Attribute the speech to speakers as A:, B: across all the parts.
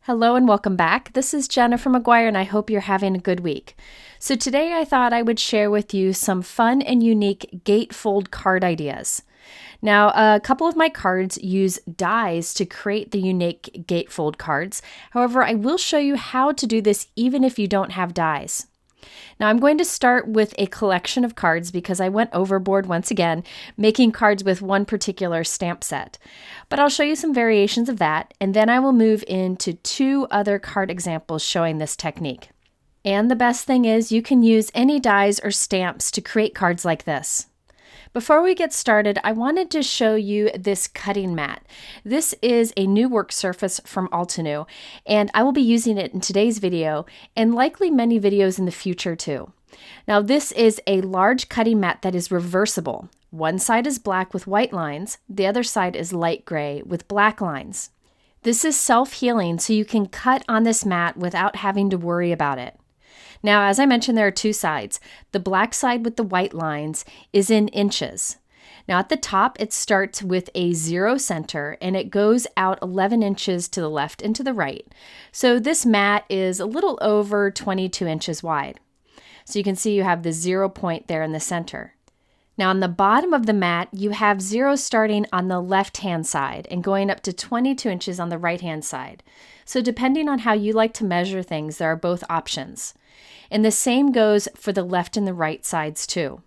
A: Hello and welcome back. This is Jennifer McGuire and I hope you're having a good week. So today I thought I would share with you some fun and unique gatefold card ideas. Now, a couple of my cards use dies to create the unique gatefold cards. However, I will show you how to do this even if you don't have dies. Now I'm going to start with a collection of cards because I went overboard once again, making cards with one particular stamp set. But I'll show you some variations of that, and then I will move into two other card examples showing this technique. And the best thing is you can use any dies or stamps to create cards like this. Before we get started, I wanted to show you this cutting mat. This is a new work surface from Altenew, and I will be using it in today's video and likely many videos in the future too. Now this is a large cutting mat that is reversible. One side is black with white lines, the other side is light gray with black lines. This is self-healing, so you can cut on this mat without having to worry about it. Now, as I mentioned, there are two sides. The black side with the white lines is in inches. Now at the top, it starts with a 0 center and it goes out 11 inches to the left and to the right. So this mat is a little over 22 inches wide. So you can see you have the 0 point there in the center. Now on the bottom of the mat, you have 0 starting on the left-hand side and going up to 22 inches on the right-hand side. So depending on how you like to measure things, there are both options. And the same goes for the left and the right sides too.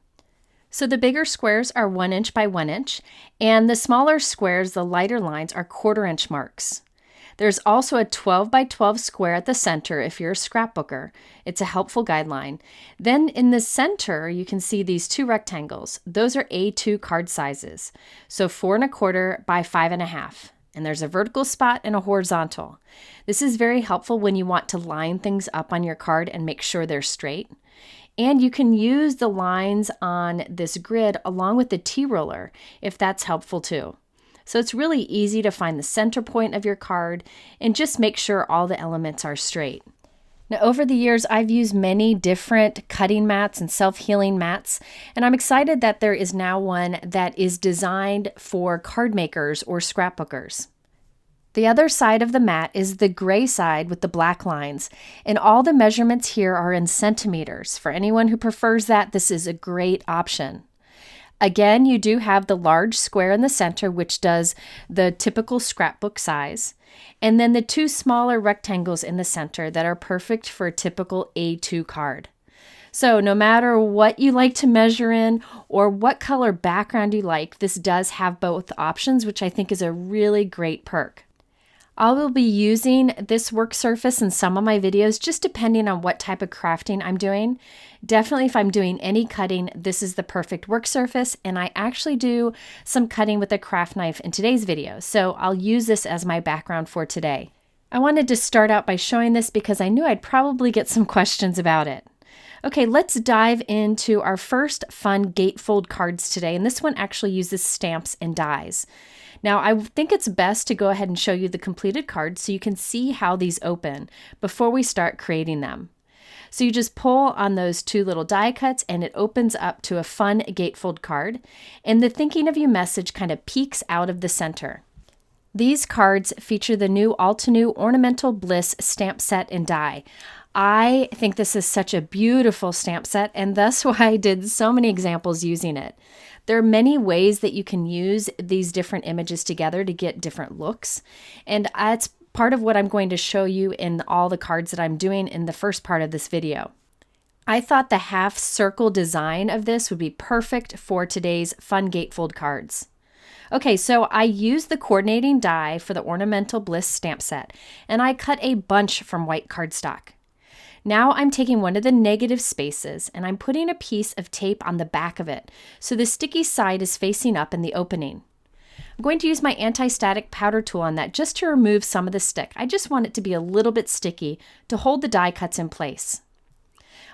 A: So the bigger squares are 1 inch by 1 inch, and the smaller squares, the lighter lines, are 1/4 inch marks. There's also a 12 by 12 square at the center if you're a scrapbooker. It's a helpful guideline. Then in the center, you can see these two rectangles. Those are A2 card sizes. So 4 1/4 by 5 1/2. And there's a vertical spot and a horizontal. This is very helpful when you want to line things up on your card and make sure they're straight. And you can use the lines on this grid along with the T-roller if that's helpful too. So it's really easy to find the center point of your card and just make sure all the elements are straight. Now, over the years, I've used many different cutting mats and self-healing mats, and I'm excited that there is now one that is designed for card makers or scrapbookers. The other side of the mat is the gray side with the black lines, and all the measurements here are in centimeters. For anyone who prefers that, this is a great option. Again, you do have the large square in the center, which does the typical scrapbook size, and then the two smaller rectangles in the center that are perfect for a typical A2 card. So no matter what you like to measure in or what color background you like, this does have both options, which I think is a really great perk. I will be using this work surface in some of my videos, just depending on what type of crafting I'm doing. Definitely if I'm doing any cutting, this is the perfect work surface, and I actually do some cutting with a craft knife in today's video, so I'll use this as my background for today. I wanted to start out by showing this because I knew I'd probably get some questions about it. Okay, let's dive into our first fun gatefold cards today, and this one actually uses stamps and dies. Now, I think it's best to go ahead and show you the completed cards so you can see how these open before we start creating them. So you just pull on those two little die cuts and it opens up to a fun gatefold card, and the thinking of you message kind of peeks out of the center. These cards feature the new Altenew Ornamental Bliss stamp set and die. I think this is such a beautiful stamp set, and that's why I did so many examples using it. There are many ways that you can use these different images together to get different looks, and that's part of what I'm going to show you in all the cards that I'm doing in the first part of this video. I thought the half circle design of this would be perfect for today's fun gatefold cards. Okay, so I used the coordinating die for the Ornamental Bliss stamp set, and I cut a bunch from white cardstock. Now I'm taking one of the negative spaces and I'm putting a piece of tape on the back of it, so the sticky side is facing up in the opening. I'm going to use my anti-static powder tool on that just to remove some of the stick. I just want it to be a little bit sticky to hold the die cuts in place.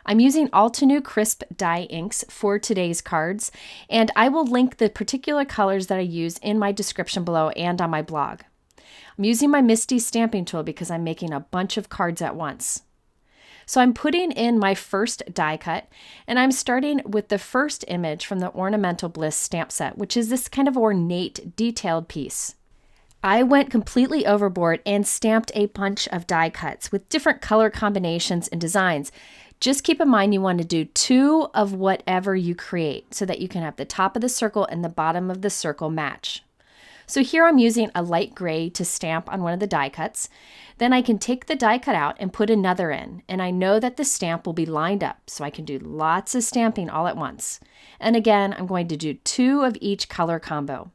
A: I'm using Altenew Crisp Dye Inks for today's cards, and I will link the particular colors that I use in my description below and on my blog. I'm using my MISTI stamping tool because I'm making a bunch of cards at once. So I'm putting in my first die cut, and I'm starting with the first image from the Ornamental Bliss stamp set, which is this kind of ornate, detailed piece. I went completely overboard and stamped a bunch of die cuts with different color combinations and designs. Just keep in mind you want to do 2 of whatever you create so that you can have the top of the circle and the bottom of the circle match. So here I'm using a light gray to stamp on one of the die cuts. Then I can take the die cut out and put another in, and I know that the stamp will be lined up, so I can do lots of stamping all at once. And again, I'm going to do 2 of each color combo.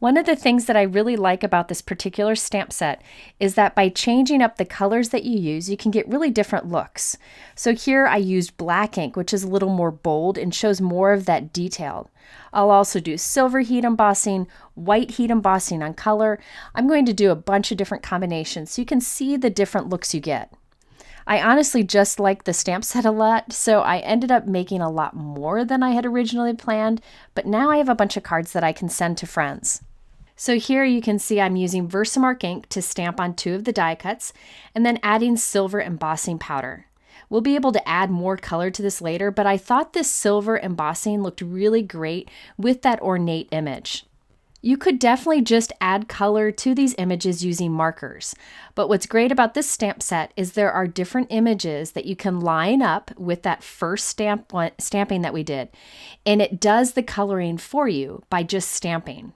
A: One of the things that I really like about this particular stamp set is that by changing up the colors that you use, you can get really different looks. So here I used black ink, which is a little more bold and shows more of that detail. I'll also do silver heat embossing, white heat embossing on color. I'm going to do a bunch of different combinations so you can see the different looks you get. I honestly just like the stamp set a lot, so I ended up making a lot more than I had originally planned, but now I have a bunch of cards that I can send to friends. So here you can see I'm using VersaMark ink to stamp on 2 of the die cuts and then adding silver embossing powder. We'll be able to add more color to this later, but I thought this silver embossing looked really great with that ornate image. You could definitely just add color to these images using markers, but what's great about this stamp set is there are different images that you can line up with that first stamping that we did, and it does the coloring for you by just stamping.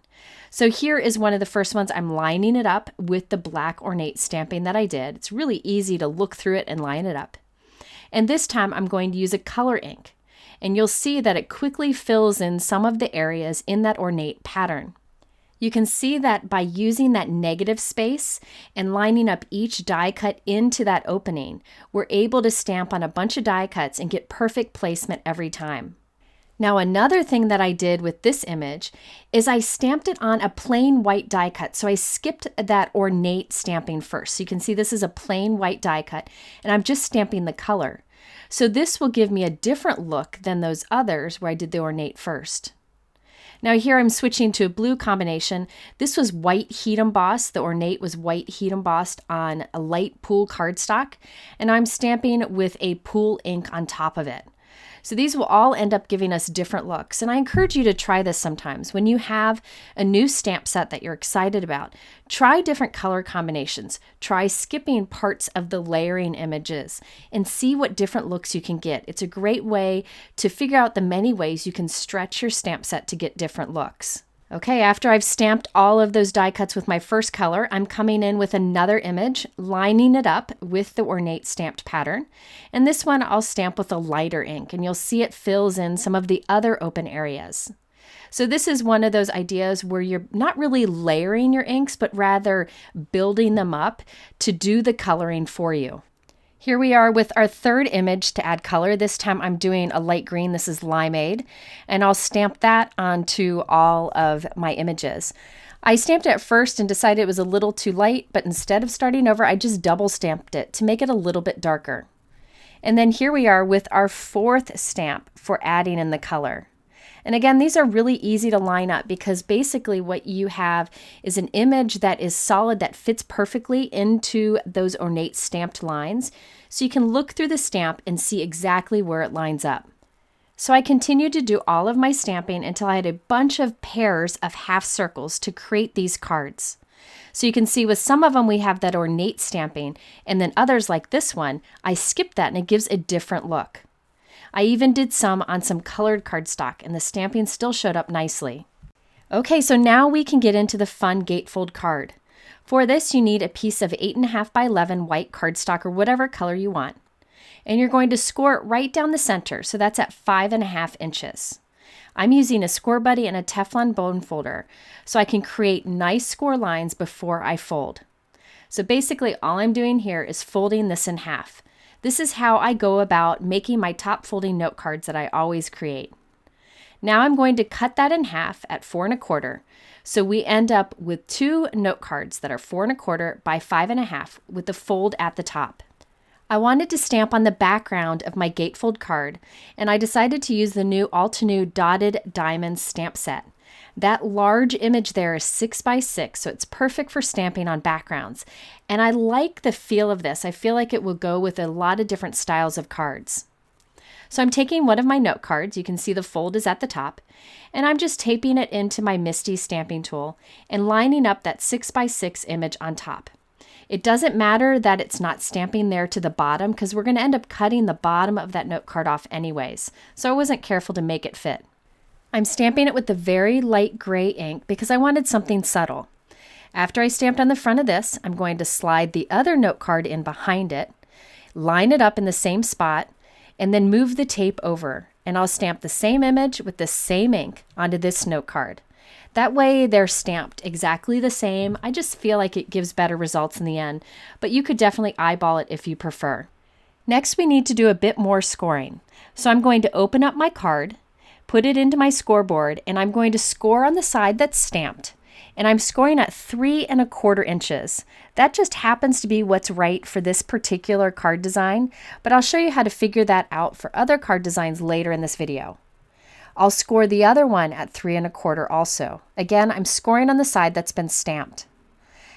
A: So here is one of the first ones. I'm lining it up with the black ornate stamping that I did. It's really easy to look through it and line it up. And this time I'm going to use a color ink, and you'll see that it quickly fills in some of the areas in that ornate pattern. You can see that by using that negative space and lining up each die cut into that opening, we're able to stamp on a bunch of die cuts and get perfect placement every time. Now another thing that I did with this image is I stamped it on a plain white die cut. So I skipped that ornate stamping first. So you can see this is a plain white die cut and I'm just stamping the color. So this will give me a different look than those others where I did the ornate first. Now here I'm switching to a blue combination. This was white heat embossed. The ornate was white heat embossed on a light pool cardstock, and I'm stamping with a pool ink on top of it. So these will all end up giving us different looks, and I encourage you to try this sometimes. When you have a new stamp set that you're excited about, try different color combinations. Try skipping parts of the layering images and see what different looks you can get. It's a great way to figure out the many ways you can stretch your stamp set to get different looks. Okay, after I've stamped all of those die cuts with my first color, I'm coming in with another image, lining it up with the ornate stamped pattern. And this one I'll stamp with a lighter ink, and you'll see it fills in some of the other open areas. So this is one of those ideas where you're not really layering your inks, but rather building them up to do the coloring for you. Here we are with our third image to add color. This time I'm doing a light green. This is Limeade, and I'll stamp that onto all of my images. I stamped it at first and decided it was a little too light, but instead of starting over, I just double stamped it to make it a little bit darker. And then here we are with our fourth stamp for adding in the color. And again, these are really easy to line up because basically what you have is an image that is solid that fits perfectly into those ornate stamped lines. So you can look through the stamp and see exactly where it lines up. So I continued to do all of my stamping until I had a bunch of pairs of half circles to create these cards. So you can see with some of them we have that ornate stamping, and then others like this one, I skipped that and it gives a different look. I even did some on some colored cardstock, and the stamping still showed up nicely. Okay, so now we can get into the fun gatefold card. For this, you need a piece of 8.5 by 11 white cardstock or whatever color you want. And you're going to score it right down the center, so that's at 5.5 inches. I'm using a Scor-Buddy and a Teflon bone folder, so I can create nice score lines before I fold. So basically all I'm doing here is folding this in half. This is how I go about making my top folding note cards that I always create. Now I'm going to cut that in half at 4 1/4, so we end up with 2 note cards that are 4 1/4 by 5.5 with the fold at the top. I wanted to stamp on the background of my gatefold card, and I decided to use the new Altenew Dotted Diamonds stamp set. That large image there is 6 by 6, so it's perfect for stamping on backgrounds. And I like the feel of this. I feel like it will go with a lot of different styles of cards. So I'm taking one of my note cards, you can see the fold is at the top, and I'm just taping it into my MISTI stamping tool and lining up that 6x6 image on top. It doesn't matter that it's not stamping there to the bottom because we're going to end up cutting the bottom of that note card off anyways, so I wasn't careful to make it fit. I'm stamping it with the very light gray ink because I wanted something subtle. After I stamped on the front of this, I'm going to slide the other note card in behind it, line it up in the same spot, and then move the tape over, and I'll stamp the same image with the same ink onto this note card. That way they're stamped exactly the same. I just feel like it gives better results in the end, but you could definitely eyeball it if you prefer. Next, we need to do a bit more scoring. So I'm going to open up my card, put it into my scoreboard, and I'm going to score on the side that's stamped. And I'm scoring at 3 1/4 inches. That just happens to be what's right for this particular card design, but I'll show you how to figure that out for other card designs later in this video. I'll score the other one at 3 1/4 also. Again, I'm scoring on the side that's been stamped.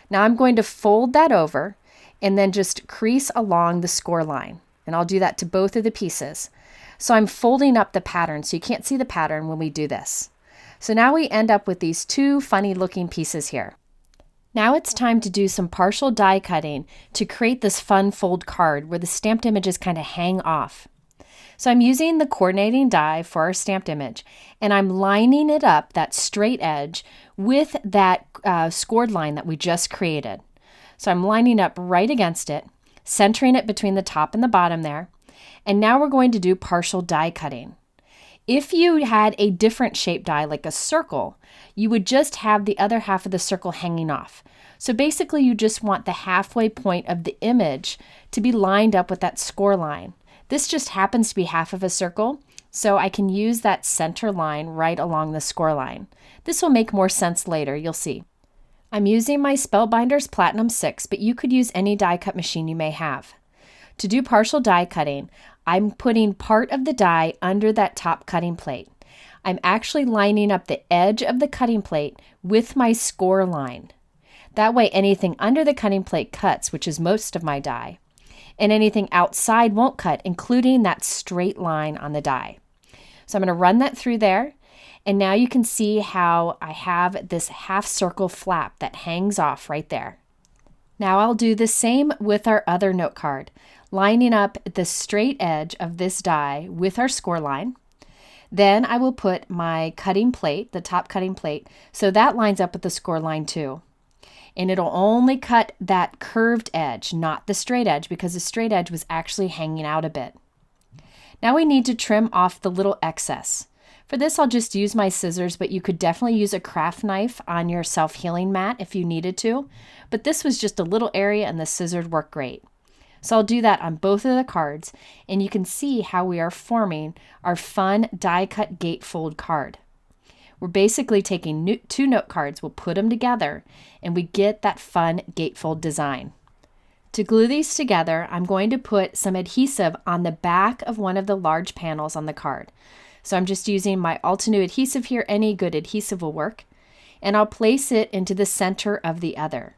A: Now I'm going to fold that over and then just crease along the score line. And I'll do that to both of the pieces. So I'm folding up the pattern so you can't see the pattern when we do this. So now we end up with these two funny looking pieces here. Now it's time to do some partial die cutting to create this fun fold card where the stamped images kind of hang off. So I'm using the coordinating die for our stamped image, and I'm lining it up, that straight edge, with that scored line that we just created. So I'm lining up right against it, centering it between the top and the bottom there, and now we're going to do partial die cutting. If you had a different shaped die, like a circle, you would just have the other half of the circle hanging off. So basically you just want the halfway point of the image to be lined up with that score line. This just happens to be half of a circle, so I can use that center line right along the score line. This will make more sense later, you'll see. I'm using my Spellbinders Platinum 6, but you could use any die cut machine you may have. To do partial die cutting, I'm putting part of the die under that top cutting plate. I'm actually lining up the edge of the cutting plate with my score line. That way anything under the cutting plate cuts, which is most of my die, and anything outside won't cut, including that straight line on the die. So I'm going to run that through there, and now you can see how I have this half circle flap that hangs off right there. Now I'll do the same with our other note card, lining up the straight edge of this die with our score line. Then I will put my cutting plate, the top cutting plate, so that lines up with the score line too. And it'll only cut that curved edge, not the straight edge, because the straight edge was actually hanging out a bit. Now we need to trim off the little excess. For this, I'll just use my scissors, but you could definitely use a craft knife on your self-healing mat if you needed to. But this was just a little area and the scissors work great. So I'll do that on both of the cards, and you can see how we are forming our fun die-cut gatefold card. We're basically taking two note cards, we'll put them together, and we get that fun gatefold design. To glue these together, I'm going to put some adhesive on the back of one of the large panels on the card. So I'm just using my Altenew adhesive here, any good adhesive will work, and I'll place it into the center of the other.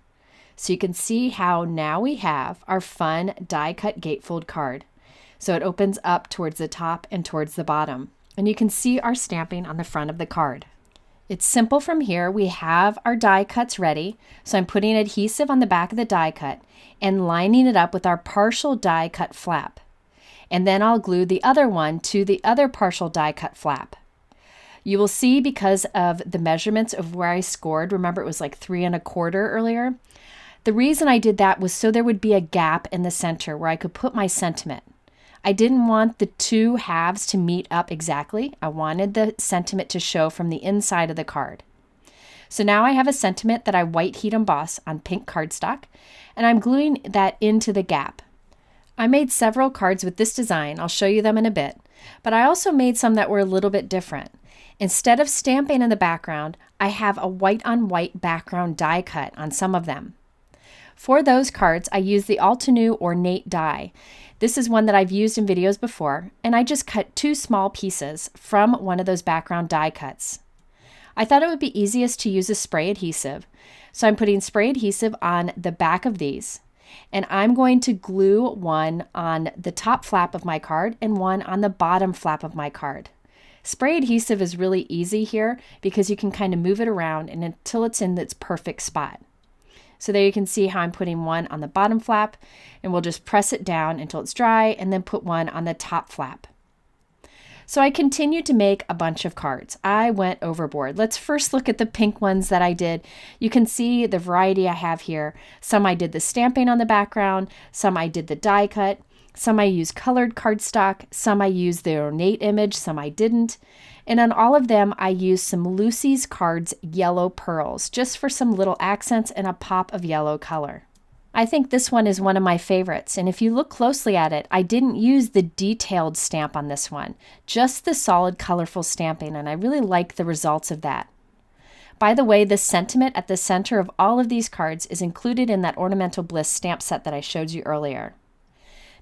A: So you can see how now we have our fun die-cut gatefold card. So it opens up towards the top and towards the bottom, and you can see our stamping on the front of the card. It's simple from here. We have our die cuts ready, so I'm putting adhesive on the back of the die cut and lining it up with our partial die cut flap. And then I'll glue the other one to the other partial die cut flap. You will see, because of the measurements of where I scored, remember it was like 3 1/4 earlier, the reason I did that was so there would be a gap in the center where I could put my sentiment. I didn't want the two halves to meet up exactly. I wanted the sentiment to show from the inside of the card. So now I have a sentiment that I white heat emboss on pink cardstock, and I'm gluing that into the gap. I made several cards with this design. I'll show you them in a bit, but I also made some that were a little bit different. Instead of stamping in the background, I have a white on white background die cut on some of them. For those cards, I used the Altenew Ornate Die. This is one that I've used in videos before, and I just cut 2 small pieces from one of those background die cuts. I thought it would be easiest to use a spray adhesive, so I'm putting spray adhesive on the back of these, And I'm going to glue one on the top flap of my card and one on the bottom flap of my card. Spray adhesive is really easy here because you can kind of move it around and until it's in its perfect spot. So there you can see how I'm putting one on the bottom flap, and we'll just press it down until it's dry and then put one on the top flap. So I continued to make a bunch of cards. I went overboard. Let's first look at the pink ones that I did. You can see the variety I have here. Some I did the stamping on the background, some I did the die cut, some I used colored cardstock, some I used the ornate image, some I didn't. And on all of them, I used some Lucy's Cards yellow pearls, just for some little accents and a pop of yellow color. I think this one is one of my favorites, and if you look closely at it, I didn't use the detailed stamp on this one, just the solid colorful stamping, and I really like the results of that. By the way, the sentiment at the center of all of these cards is included in that Ornamental Bliss stamp set that I showed you earlier.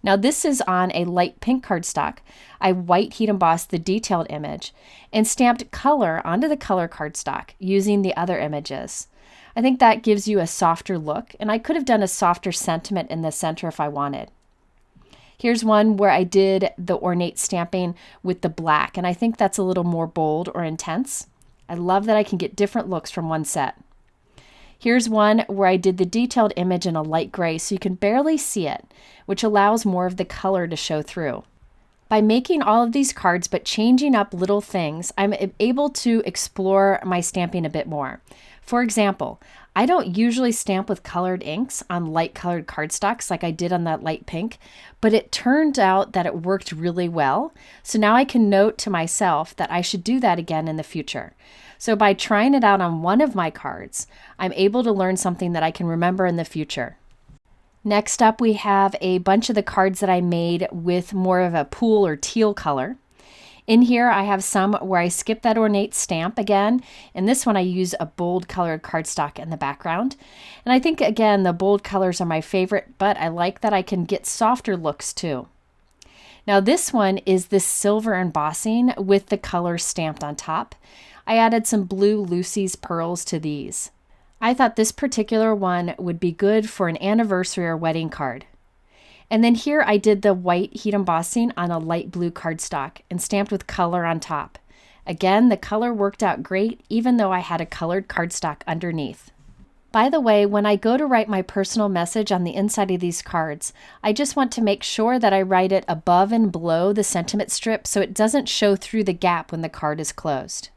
A: Now this is on a light pink cardstock. I white heat embossed the detailed image and stamped color onto the color cardstock using the other images. I think that gives you a softer look, and I could have done a softer sentiment in the center if I wanted. Here's one where I did the ornate stamping with the black, and I think that's a little more bold or intense. I love that I can get different looks from one set. Here's one where I did the detailed image in a light gray so you can barely see it, which allows more of the color to show through. By making all of these cards but changing up little things, I'm able to explore my stamping a bit more. For example, I don't usually stamp with colored inks on light colored cardstocks like I did on that light pink, but it turned out that it worked really well. So now I can note to myself that I should do that again in the future. So by trying it out on one of my cards, I'm able to learn something that I can remember in the future. Next up, we have a bunch of the cards that I made with more of a pool or teal color. In here, I have some where I skip that ornate stamp again, and this one I use a bold colored cardstock in the background. And I think, again, the bold colors are my favorite, but I like that I can get softer looks too. Now this one is this silver embossing with the color stamped on top. I added some blue Lucy's pearls to these. I thought this particular one would be good for an anniversary or wedding card. And then here I did the white heat embossing on a light blue cardstock and stamped with color on top. Again, the color worked out great even though I had a colored cardstock underneath. By the way, when I go to write my personal message on the inside of these cards, I just want to make sure that I write it above and below the sentiment strip so it doesn't show through the gap when the card is closed.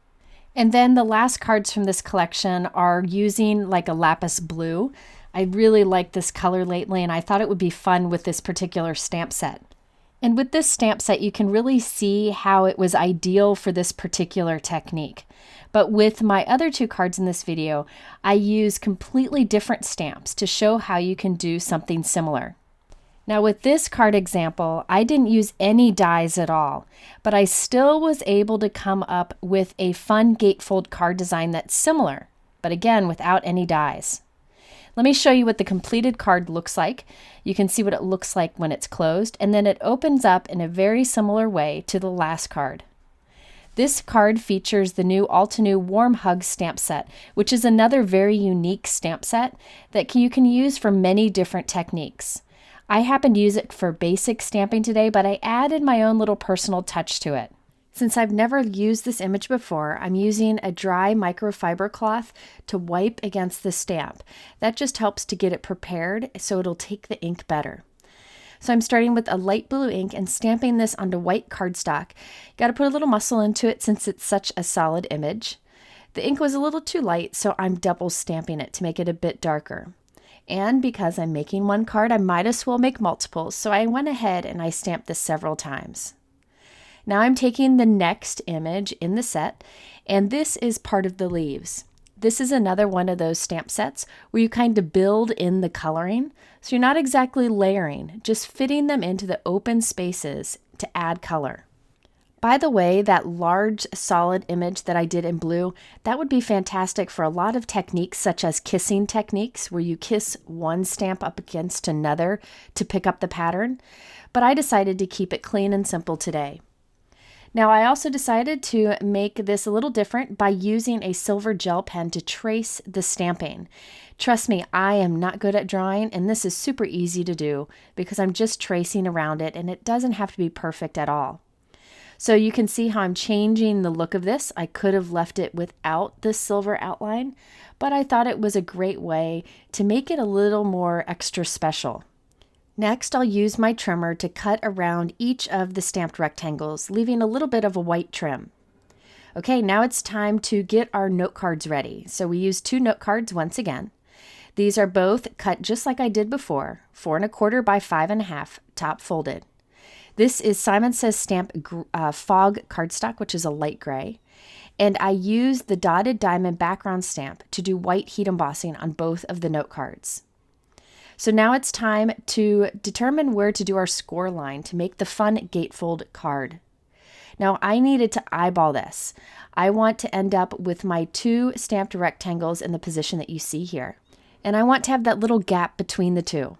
A: And then the last cards from this collection are using like a lapis blue. I really like this color lately, and I thought it would be fun with this particular stamp set. And with this stamp set, you can really see how it was ideal for this particular technique. But with my other two cards in this video, I use completely different stamps to show how you can do something similar. Now with this card example, I didn't use any dies at all, but I still was able to come up with a fun gatefold card design that's similar, but again, without any dies. Let me show you what the completed card looks like. You can see what it looks like when it's closed, and then it opens up in a very similar way to the last card. This card features the new Altenew Warm Hug stamp set, which is another very unique stamp set that you can use for many different techniques. I happen to use it for basic stamping today, but I added my own little personal touch to it. Since I've never used this image before, I'm using a dry microfiber cloth to wipe against the stamp. That just helps to get it prepared so it'll take the ink better. So I'm starting with a light blue ink and stamping this onto white cardstock. Got to put a little muscle into it since it's such a solid image. The ink was a little too light, so I'm double stamping it to make it a bit darker. And because I'm making one card, I might as well make multiples, so I went ahead and I stamped this several times. Now I'm taking the next image in the set, and this is part of the leaves. This is another one of those stamp sets where you kind of build in the coloring, so you're not exactly layering, just fitting them into the open spaces to add color. By the way, that large solid image that I did in blue, that would be fantastic for a lot of techniques such as kissing techniques where you kiss one stamp up against another to pick up the pattern, but I decided to keep it clean and simple today. Now I also decided to make this a little different by using a silver gel pen to trace the stamping. Trust me, I am not good at drawing, and this is super easy to do because I'm just tracing around it and it doesn't have to be perfect at all. So you can see how I'm changing the look of this. I could have left it without this silver outline, but I thought it was a great way to make it a little more extra special. Next, I'll use my trimmer to cut around each of the stamped rectangles, leaving a little bit of a white trim. Okay, now it's time to get our note cards ready. So we use 2 note cards once again. These are both cut just like I did before, 4 1/4 by 5 1/2, top folded. This is Simon Says Stamp Fog cardstock, which is a light gray. And I used the dotted diamond background stamp to do white heat embossing on both of the note cards. So now it's time to determine where to do our score line to make the fun gatefold card. Now I needed to eyeball this. I want to end up with my 2 stamped rectangles in the position that you see here. And I want to have that little gap between the 2.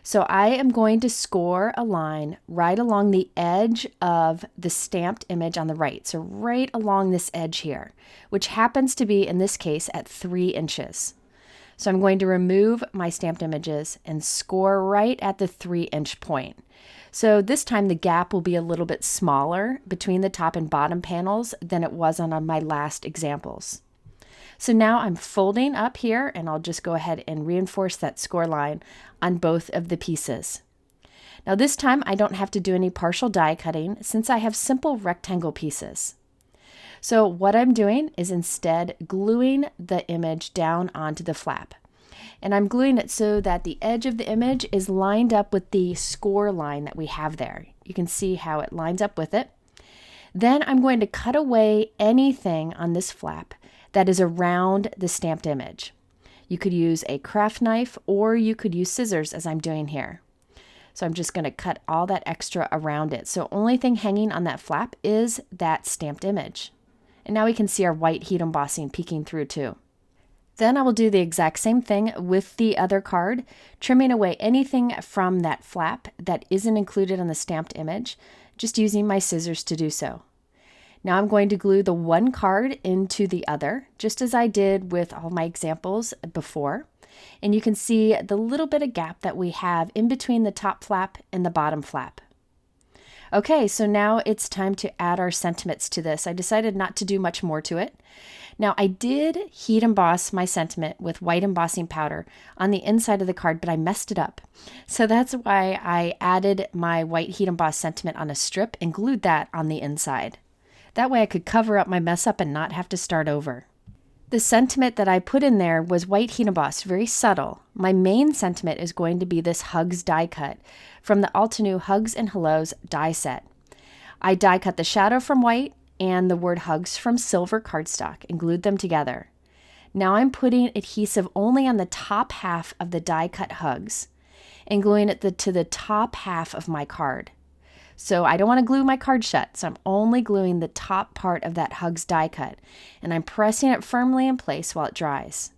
A: So I am going to score a line right along the edge of the stamped image on the right. So right along this edge here, which happens to be, in this case, at 3 inches. So I'm going to remove my stamped images and score right at the 3-inch point. So this time the gap will be a little bit smaller between the top and bottom panels than it was on my last examples. So now I'm folding up here, and I'll just go ahead and reinforce that score line on both of the pieces. Now this time I don't have to do any partial die cutting since I have simple rectangle pieces. So what I'm doing is instead gluing the image down onto the flap. And I'm gluing it so that the edge of the image is lined up with the score line that we have there. You can see how it lines up with it. Then I'm going to cut away anything on this flap that is around the stamped image. You could use a craft knife or you could use scissors as I'm doing here. So I'm just going to cut all that extra around it. So only thing hanging on that flap is that stamped image. And now we can see our white heat embossing peeking through too. Then I will do the exact same thing with the other card, trimming away anything from that flap that isn't included on the stamped image, just using my scissors to do so. Now I'm going to glue the one card into the other, just as I did with all my examples before. And you can see the little bit of gap that we have in between the top flap and the bottom flap. Okay, so now it's time to add our sentiments to this. I decided not to do much more to it. Now I did heat emboss my sentiment with white embossing powder on the inside of the card, but I messed it up. So that's why I added my white heat emboss sentiment on a strip and glued that on the inside. That way I could cover up my mess up and not have to start over. The sentiment that I put in there was white heat embossed, very subtle. My main sentiment is going to be this Hugs die cut from the Altenew Hugs and Hellos die set. I die cut the shadow from white and the word Hugs from silver cardstock and glued them together. Now I'm putting adhesive only on the top half of the die cut Hugs and gluing it to the top half of my card. So I don't want to glue my card shut, so I'm only gluing the top part of that Hugs die cut, and I'm pressing it firmly in place while it dries.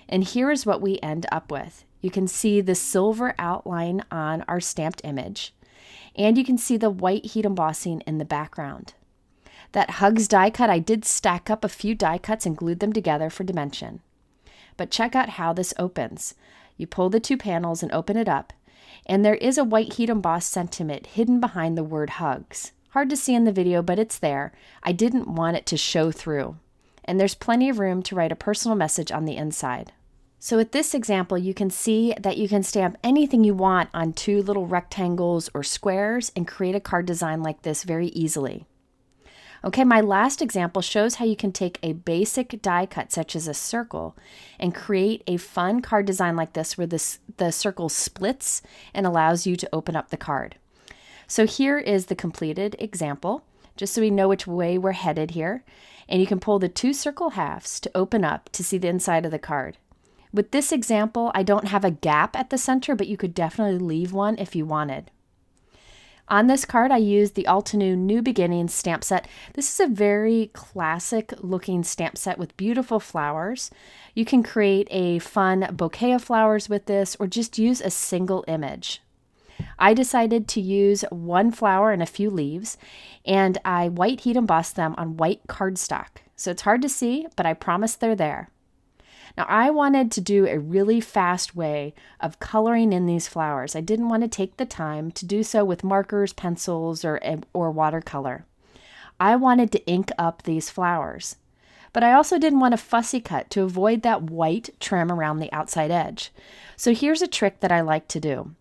A: And here is what we end up with. You can see the silver outline on our stamped image, and you can see the white heat embossing in the background. That Hugs die cut, I did stack up a few die cuts and glued them together for dimension. But check out how this opens. You pull the 2 panels and open it up, and there is a white heat embossed sentiment hidden behind the word Hugs. Hard to see in the video, but it's there. I didn't want it to show through. And there's plenty of room to write a personal message on the inside. So with this example, you can see that you can stamp anything you want on 2 little rectangles or squares and create a card design like this very easily. Okay, my last example shows how you can take a basic die cut such as a circle and create a fun card design like this where the circle splits and allows you to open up the card. So here is the completed example, just so we know which way we're headed here. And you can pull the 2 circle halves to open up to see the inside of the card. With this example, I don't have a gap at the center, but you could definitely leave one if you wanted. On this card, I used the Altenew New Beginnings stamp set. This is a very classic looking stamp set with beautiful flowers. You can create a fun bouquet of flowers with this or just use a single image. I decided to use one flower and a few leaves, and I white heat embossed them on white cardstock. So it's hard to see, but I promise they're there. Now I wanted to do a really fast way of coloring in these flowers. I didn't want to take the time to do so with markers, pencils, or watercolor. I wanted to ink up these flowers. But I also didn't want a fussy cut to avoid that white trim around the outside edge. So here's a trick that I like to do.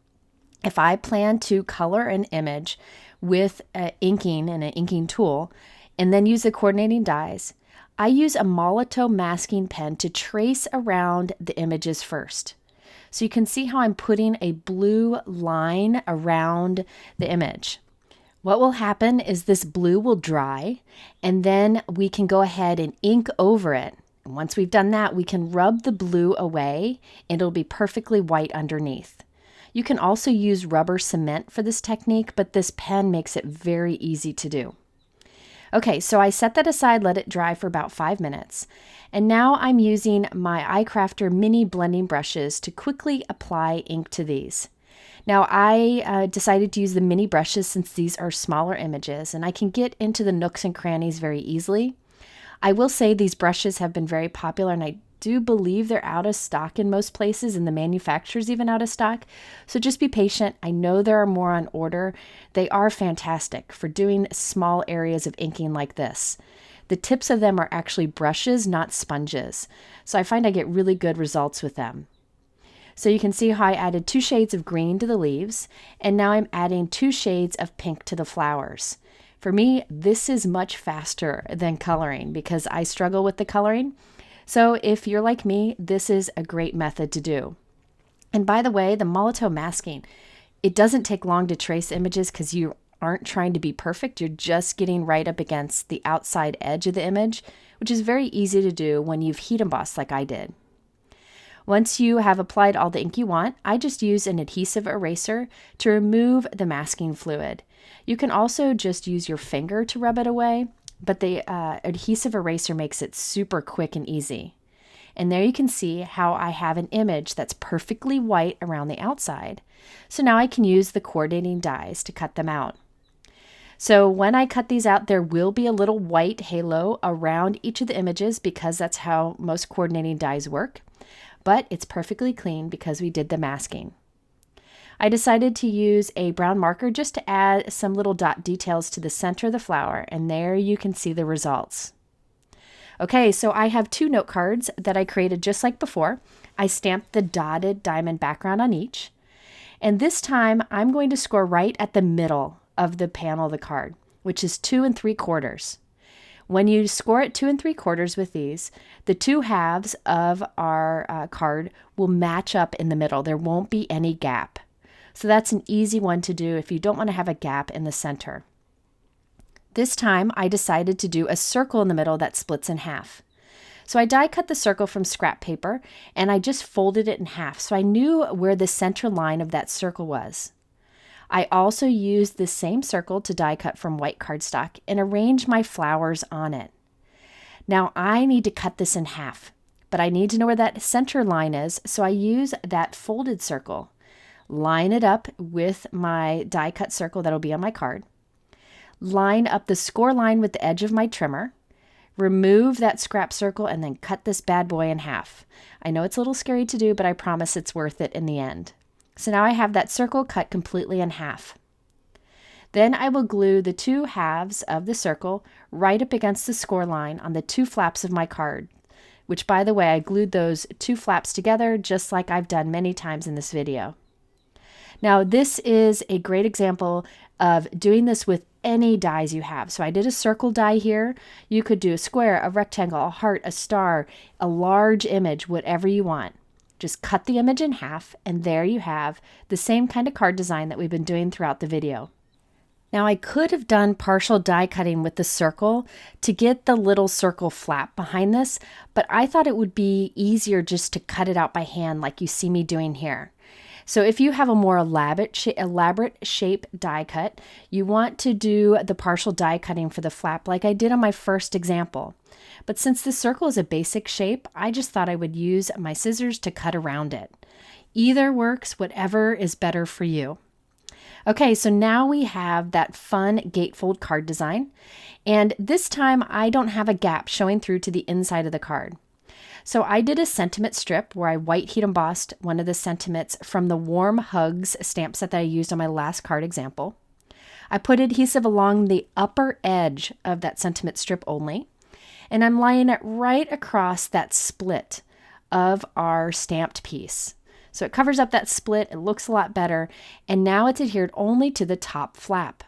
A: If I plan to color an image with inking and an inking tool, and then use the coordinating dyes, I use a Molotow masking pen to trace around the images first. So you can see how I'm putting a blue line around the image. What will happen is this blue will dry, and then we can go ahead and ink over it. And once we've done that, we can rub the blue away and it'll be perfectly white underneath. You can also use rubber cement for this technique, but this pen makes it very easy to do. Okay, so I set that aside, let it dry for about 5 minutes. And now I'm using my iCrafter mini blending brushes to quickly apply ink to these. Now I decided to use the mini brushes since these are smaller images and I can get into the nooks and crannies very easily. I will say these brushes have been very popular and I do believe they're out of stock in most places and the manufacturer's even out of stock. So just be patient. I know there are more on order. They are fantastic for doing small areas of inking like this. The tips of them are actually brushes, not sponges. So I find I get really good results with them. So you can see how I added 2 shades of green to the leaves, and now I'm adding 2 shades of pink to the flowers. For me, this is much faster than coloring because I struggle with the coloring. So if you're like me, this is a great method to do. And by the way, the Molotow masking, it doesn't take long to trace images because you aren't trying to be perfect. You're just getting right up against the outside edge of the image, which is very easy to do when you've heat embossed like I did. Once you have applied all the ink you want, I just use an adhesive eraser to remove the masking fluid. You can also just use your finger to rub it away, but the adhesive eraser makes it super quick and easy. And there you can see how I have an image that's perfectly white around the outside. So now I can use the coordinating dyes to cut them out. So when I cut these out, there will be a little white halo around each of the images because that's how most coordinating dyes work. But it's perfectly clean because we did the masking. I decided to use a brown marker just to add some little dot details to the center of the flower, and there you can see the results. Okay, so I have 2 note cards that I created just like before. I stamped the dotted diamond background on each, and this time I'm going to score right at the middle of the panel of the card, which is 2 3/4. When you score at 2 3/4 with these, the 2 halves of our card will match up in the middle. There won't be any gap. So that's an easy one to do if you don't want to have a gap in the center. This time I decided to do a circle in the middle that splits in half. So I die cut the circle from scrap paper and I just folded it in half so I knew where the center line of that circle was. I also used the same circle to die cut from white cardstock and arrange my flowers on it. Now I need to cut this in half, but I need to know where that center line is, so I use that folded circle. Line it up with my die cut circle that'll be on my card. Line up the score line with the edge of my trimmer. Remove that scrap circle and then cut this bad boy in half. I know it's a little scary to do, but I promise it's worth it in the end. So now I have that circle cut completely in half. Then I will glue the 2 halves of the circle right up against the score line on the 2 flaps of my card, which by the way, I glued those 2 flaps together just like I've done many times in this video. Now this is a great example of doing this with any dies you have. So I did a circle die here. You could do a square, a rectangle, a heart, a star, a large image, whatever you want. Just cut the image in half and there you have the same kind of card design that we've been doing throughout the video. Now I could have done partial die cutting with the circle to get the little circle flap behind this, but I thought it would be easier just to cut it out by hand like you see me doing here. So if you have a more elaborate shape die cut, you want to do the partial die cutting for the flap like I did on my first example. But since the circle is a basic shape, I just thought I would use my scissors to cut around it. Either works, whatever is better for you. Okay, so now we have that fun gatefold card design. And this time I don't have a gap showing through to the inside of the card. So I did a sentiment strip where I white heat embossed one of the sentiments from the Warm Hugs stamp set that I used on my last card example. I put adhesive along the upper edge of that sentiment strip only, and I'm laying it right across that split of our stamped piece. So it covers up that split, it looks a lot better, and now it's adhered only to the top flap.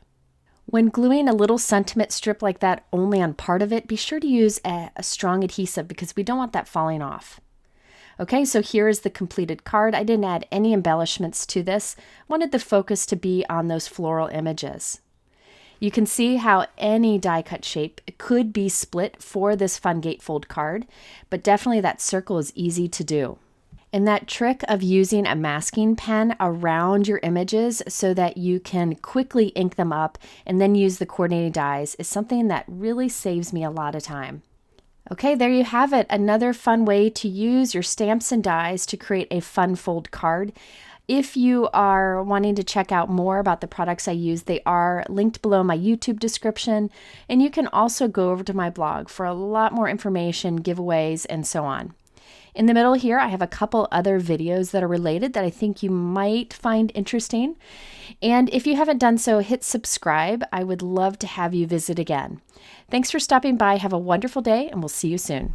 A: When gluing a little sentiment strip like that only on part of it, be sure to use a strong adhesive because we don't want that falling off. Okay, so here is the completed card. I didn't add any embellishments to this. Wanted the focus to be on those floral images. You can see how any die cut shape could be split for this fun gatefold card, but definitely that circle is easy to do. And that trick of using a masking pen around your images so that you can quickly ink them up and then use the coordinating dies is something that really saves me a lot of time. Okay, there you have it. Another fun way to use your stamps and dies to create a fun fold card. If you are wanting to check out more about the products I use, they are linked below my YouTube description, and you can also go over to my blog for a lot more information, giveaways, and so on. In the middle here, I have a couple other videos that are related that I think you might find interesting. And if you haven't done so, hit subscribe. I would love to have you visit again. Thanks for stopping by. Have a wonderful day, and we'll see you soon.